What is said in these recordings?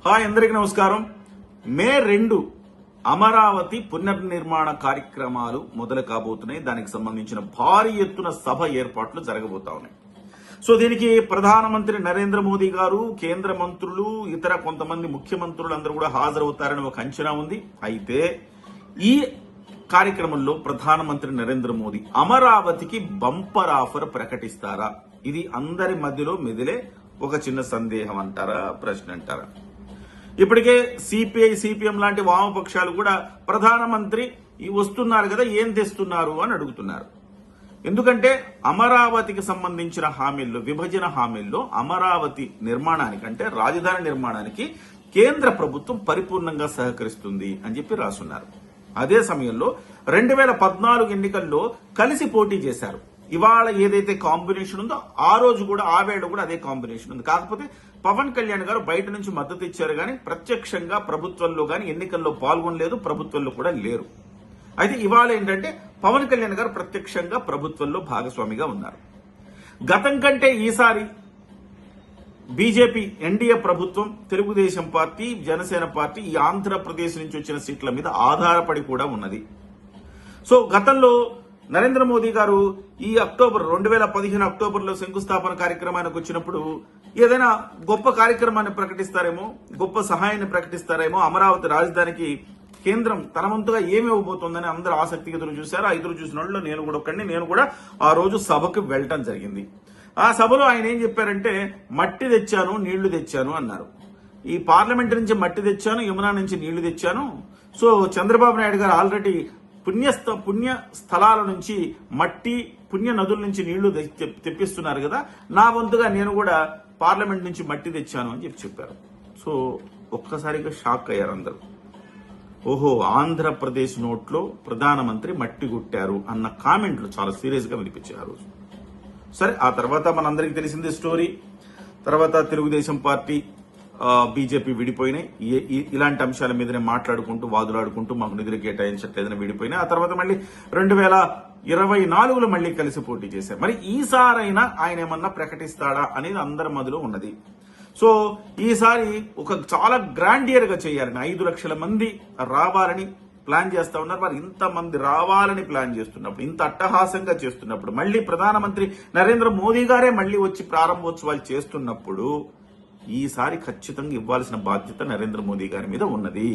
Hi అందరికీ నమస్కారం. మే 2 అమరావతి పునర్నిర్మాణ కార్యక్రమాలు మొదలు కాబోతున్నాయి. దానికి సంబంధించిన భారీ ఎత్తున సభ ఏర్పాట్లు జరగబోతా ఉన్నాయి. సో దీనికి ప్రధానమంత్రి నరేంద్ర మోదీ గారు, కేంద్ర మంత్రులు, ఇతర కొంతమంది ముఖ్యమంత్రులు అందరూ కూడా హాజరవుతారని ఒక అంచనా ఉంది. అయితే ఈ కార్యక్రమంలో ప్రధానమంత్రి నరేంద్ర మోదీ అమరావతికి బంపర్ ఆఫర్ ప్రకటిస్తారా? ఇది అందరి మధ్యలో మెదిలే ఒక చిన్న సందేహం అంటారా, ప్రశ్న అంటారా? ఇప్పటికే సిపిఐ, సిపిఎం లాంటి వామపక్షాలు కూడా ప్రధానమంత్రి వస్తున్నారు కదా, ఏం తెస్తున్నారు అని అడుగుతున్నారు. ఎందుకంటే అమరావతికి సంబంధించిన హామీల్లో, విభజన హామీల్లో అమరావతి నిర్మాణానికి అంటే రాజధాని నిర్మాణానికి కేంద్ర ప్రభుత్వం పరిపూర్ణంగా సహకరిస్తుంది అని చెప్పి రాసున్నారు. అదే సమయంలో 2014 ఎన్నికల్లో కలిసి పోటీ చేశారు. ఇవాళ ఏదైతే కాంబినేషన్ ఉందో ఆ రోజు కూడా, ఆ వేళ కూడా అదే కాంబినేషన్ ఉంది. కాకపోతే పవన్ కళ్యాణ్ గారు బయట నుంచి మద్దతు ఇచ్చారు కానీ ప్రత్యక్షంగా ప్రభుత్వంలో కానీ ఎన్నికల్లో పాల్గొనలేదు, ప్రభుత్వంలో కూడా లేరు. అయితే ఇవాళ ఏంటంటే పవన్ కళ్యాణ్ గారు ప్రత్యక్షంగా ప్రభుత్వంలో భాగస్వామిగా ఉన్నారు. గతం కంటే ఈసారి బీజేపీ ఎన్డీఏ ప్రభుత్వం, తెలుగుదేశం పార్టీ, జనసేన పార్టీ ఈ ఆంధ్రప్రదేశ్ నుంచి వచ్చిన సీట్ల మీద ఆధారపడి కూడా ఉన్నది. సో గతంలో నరేంద్ర మోదీ గారు ఈ 2015 అక్టోబర్లో శంకుస్థాపన కార్యక్రమానికి వచ్చినప్పుడు ఏదైనా గొప్ప కార్యక్రమాన్ని ప్రకటిస్తారేమో, గొప్ప సహాయాన్ని ప్రకటిస్తారేమో, అమరావతి రాజధానికి కేంద్రం తన వంతుగా ఏమి ఇవ్వబోతోందని అందరూ ఆసక్తిగా ఎదురు చూశారు. ఆ ఎదురు చూసిన వాళ్ళు నేను కూడా ఆ రోజు సభకు వెళ్ళటం జరిగింది. ఆ సభలో ఆయన ఏం చెప్పారంటే, మట్టి తెచ్చాను, నీళ్లు తెచ్చాను అన్నారు. ఈ పార్లమెంట్ నుంచి మట్టి తెచ్చాను, యమునా నుంచి నీళ్లు తెచ్చాను. సో చంద్రబాబు నాయుడు గారు ఆల్రెడీ పుణ్య స్థలాల నుంచి మట్టి, పుణ్య నదుల నుంచి నీళ్లు తెప్పిస్తున్నారు కదా, నా వంతుగా నేను కూడా పార్లమెంట్ నుంచి మట్టి తెచ్చాను అని చెప్పారు. సో ఒక్కసారిగా షాక్ అయ్యారు అందరూ. ఓహో, ఆంధ్రప్రదేశ్ నోట్లో ప్రధానమంత్రి మట్టి గుట్టారు అన్న కామెంట్లు చాలా సీరియస్ గా వినిపించారు ఆ రోజు. సరే, ఆ తర్వాత మనందరికీ తెలిసిందే స్టోరీ. తర్వాత తెలుగుదేశం పార్టీ, బీజేపీ విడిపోయినాయి. ఇలాంటి అంశాల మీదనే మాట్లాడుకుంటూ, వాదులాడుకుంటూ మాకు నిధులు కేటాయించట్లేదని విడిపోయినాయి. ఆ తర్వాత మళ్ళీ 2024లో మళ్ళీ కలిసి పోటీ చేశారు. మరి ఈసారైనా ఆయన ఏమన్నా ప్రకటిస్తాడా అనేది అందరి మధ్యలో ఉన్నది. సో ఈసారి ఒక చాలా గ్రాండియర్ గా చేయాలని, 5 లక్షల మంది రావాలని ప్లాన్ చేస్తా ఉన్నారు. మరి ఇంతమంది రావాలని ప్లాన్ చేస్తున్నప్పుడు, ఇంత అట్టహాసంగా చేస్తున్నప్పుడు, మళ్ళీ ప్రధానమంత్రి నరేంద్ర మోదీ గారే మళ్ళీ వచ్చి ప్రారంభోత్సవాలు చేస్తున్నప్పుడు ఈసారి ఖచ్చితంగా ఇవ్వాల్సిన బాధ్యత నరేంద్ర మోదీ గారి మీద ఉన్నది.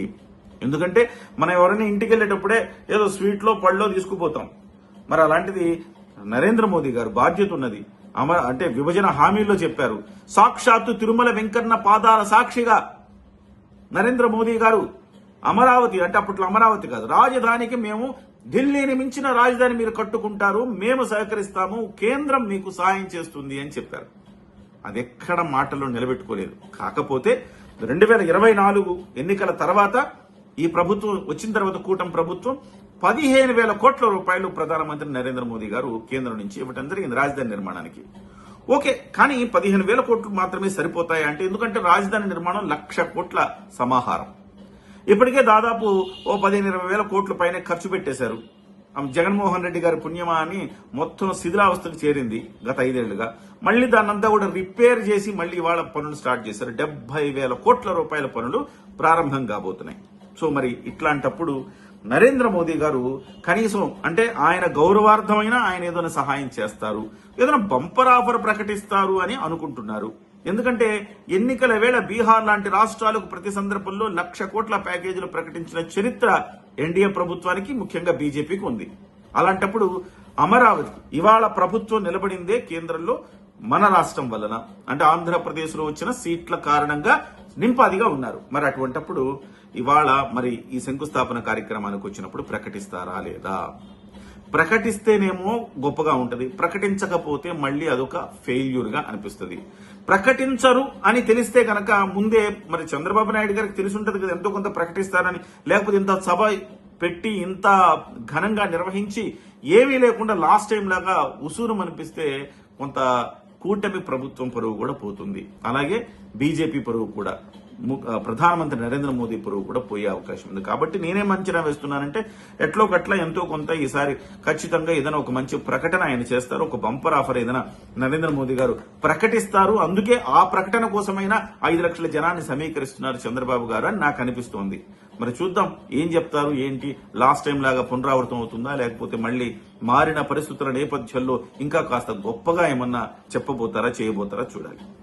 ఎందుకంటే మనం ఎవరైనా ఇంటికి వెళ్ళేటప్పుడే ఏదో స్వీట్లో పళ్ళలో తీసుకుపోతాం. మరి అలాంటిది నరేంద్ర మోదీ గారు బాధ్యత ఉన్నది. అంటే విభజన హామీల్లో చెప్పారు, సాక్షాత్తు తిరుమల వెంకన్న పాదాల సాక్షిగా నరేంద్ర మోదీ గారు అమరావతి అంటే అప్పట్లో అమరావతి కాదు, రాజధానికి మేము ఢిల్లీని మించిన రాజధాని మీరు కట్టుకుంటారు, మేము సహకరిస్తాము, కేంద్రం మీకు సాయం చేస్తుంది అని చెప్పారు. అది ఎక్కడ మాటల్లో నిలబెట్టుకోలేదు. కాకపోతే 2024 ఎన్నికల తర్వాత ఈ ప్రభుత్వం వచ్చిన తర్వాత, కూటమి ప్రభుత్వం 15,000 కోట్ల రూపాయలు ప్రధానమంత్రి నరేంద్ర మోదీ గారు కేంద్రం నుంచి ఇవ్వడం జరిగింది రాజధాని నిర్మాణానికి. ఓకే, కానీ 15,000 కోట్లు మాత్రమే సరిపోతాయి అంటే, ఎందుకంటే రాజధాని నిర్మాణం 1,00,000 కోట్ల సమాహారం. ఇప్పటికే దాదాపు 15,000-20,000 కోట్ల పైన ఖర్చు పెట్టేశారు. జగన్మోహన్ రెడ్డి గారి పుణ్యమా అని మొత్తం శిథిలావస్థకు చేరింది గత 5 ఏళ్లుగా. మళ్లీ దాన్నంతా కూడా రిపేర్ చేసి మళ్లీ ఇవాళ పనులు స్టార్ట్ చేశారు. 70,000 కోట్ల రూపాయల పనులు ప్రారంభం కాబోతున్నాయి. సో మరి ఇట్లాంటప్పుడు నరేంద్ర మోదీ గారు కనీసం అంటే ఆయన గౌరవార్థమైన ఆయన ఏదైనా సహాయం చేస్తారు, ఏదైనా బంపర్ ఆఫర్ ప్రకటిస్తారు అని అనుకుంటున్నారు. ఎందుకంటే ఎన్నికల వేళ బీహార్ లాంటి రాష్ట్రాలకు ప్రతి సందర్భంలో 1,00,000 కోట్ల ప్యాకేజీలు ప్రకటించిన చరిత్ర ఎన్డీఏ ప్రభుత్వానికి, ముఖ్యంగా బీజేపీకి ఉంది. అలాంటప్పుడు అమరావతి ఇవాళ ప్రభుత్వం నిలబడిందే కేంద్రంలో మన రాష్ట్రం వలన, అంటే ఆంధ్రప్రదేశ్ లో వచ్చిన సీట్ల కారణంగా నింపాదిగా ఉన్నారు. మరి అటువంటప్పుడు ఇవాళ మరి ఈ శంకుస్థాపన కార్యక్రమానికి వచ్చినప్పుడు ప్రకటిస్తారా లేదా? ప్రకటిస్తేనేమో గొప్పగా ఉంటది, ప్రకటించకపోతే మళ్ళీ అదొక ఫెయిల్యూర్ గా అనిపిస్తుంది. ప్రకటించరు అని తెలిస్తే కనుక ముందే మరి చంద్రబాబు నాయుడు గారికి తెలిసి ఉంటది కదా ఎంతో కొంత ప్రకటిస్తారని. లేకపోతే ఇంత సభ పెట్టి ఇంత ఘనంగా నిర్వహించి ఏమీ లేకుండా లాస్ట్ టైం లాగా ఉసూరు అనిపిస్తే కొంత కూటమి ప్రభుత్వం పరువు కూడా పోతుంది, అలాగే బీజేపీ పరువు కూడా. ప్రధానమంత్రి నరేంద్ర మోదీ పరువు కూడా పోయే అవకాశం ఉంది. కాబట్టి నేనేం అంచనా వేస్తున్నానంటే ఎట్లో గట్ల ఎంతో కొంత ఈసారి ఖచ్చితంగా ఏదైనా ఒక మంచి ప్రకటన ఆయన చేస్తారు, ఒక బంపర్ ఆఫర్ ఏదైనా నరేంద్ర మోదీ గారు ప్రకటిస్తారు. అందుకే ఆ ప్రకటన కోసమైనా 5 లక్షల జనాన్ని సమీకరిస్తున్నారు చంద్రబాబు గారు అని నాకు అనిపిస్తోంది. మరి చూద్దాం ఏం చెప్తారు, ఏంటి లాస్ట్ టైం లాగా పునరావృతం అవుతుందా, లేకపోతే మళ్ళీ మారిన పరిస్థితుల నేపథ్యంలో ఇంకా కాస్త గొప్పగా ఏమన్నా చెప్పబోతారా, చేయబోతారా చూడాలి.